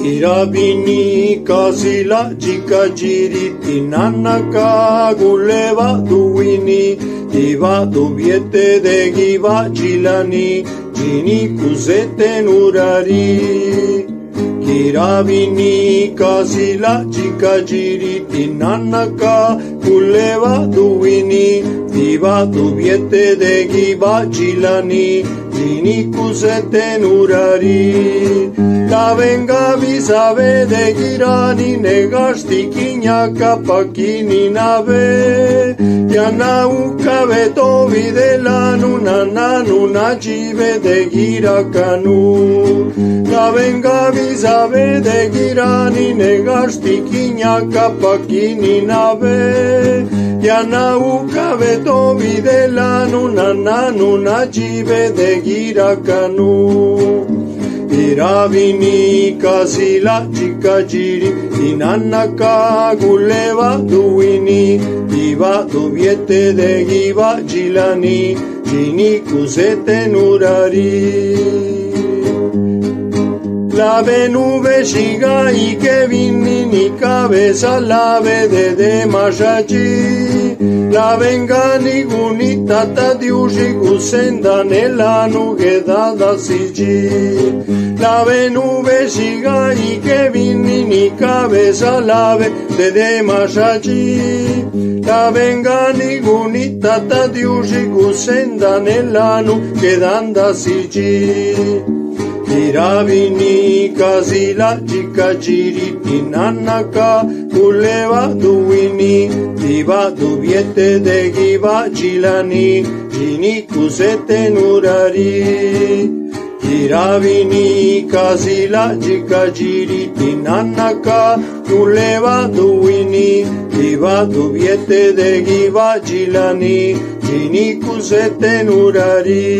Irabini kasila jika jiri tinanaka guleva duini diva duviete de giva jilani jini kuzete nurari. Irabini kasila jika jiri tinanaka guleva duini diva duviete de giva jilani jini kuzete nurari. La venga visabe de girani negasti kinya kapakini nave yana ukabe to videla nuna jive de girakanu. La venga visabe de girani negasti kinya kapakini nave yana ukabe to videla nuna jive de girakanu. Iravini kasila jika jiri tinanaka guleva duini diva duviete de giva jilani jini kuzete nurari. La venuve shiga y que vini ni cabeza la vede de mashaji. La venga ni gunita ta diushi gusenda nella nugeda da sigi. La venuve shiga y que vini ni cabeza la vede de mashaji. La venga ni gunita ta diushi gusenda nella nugeda da sigi. Iravini kasila jika jiri tinanaka guleva duini diva duviete de giva jilani jini kuzete nurari. Iravini kasila jika jiri tinanaka guleva duini diva duviete de giva jilani jini kuzete nurari.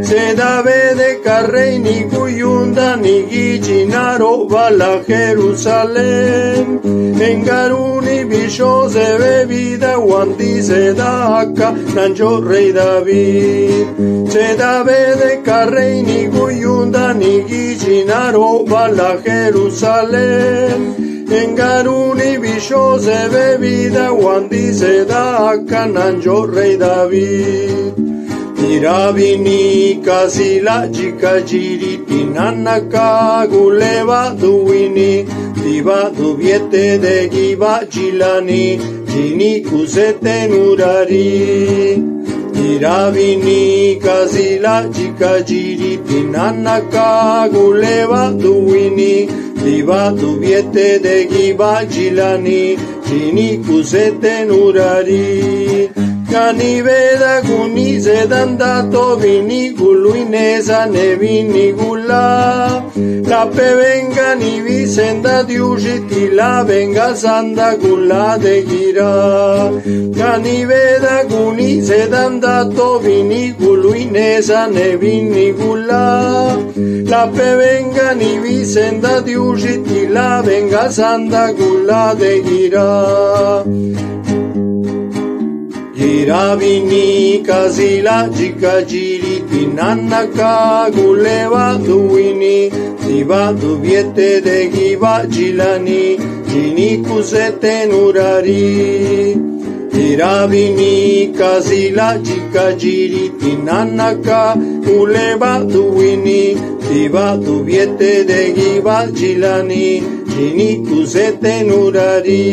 Se da vede carrei ni cuyunda ni gichinaro vala Jerusalem. En garuni bishose bebida guanti se da acá nanjo rey David. Se da vede carrei ni cuyunda ni gichinaro vala Jerusalem. En garuni bishose bebida guanti se da acá nanjo rey David. Iravini kasila jika jiri tinanaka guleva duini diva duviete de giva jilani jini kuzete nurari. Iravini kasila jika jiri tinanaka guleva duini diva duviete de giva jilani jini kuzete nurari. Cani veda guni se dandato vini guluinesa ne vini gulla. La pe venga ni visenda diusiti la venga sanda gulla de gira. Cani veda guni se dandato vini guluinesa ne vini gulla. La pe venga ni visenda diusiti la venga sanda gulla de gira. Iravini kasila jika jiri tinanaka guleva duini diva duviete de giva jilani jini kuzete nurari. Iravini kasila jika jiri tinanaka guleva duini diva duviete de giva jilani jini kuzete nurari.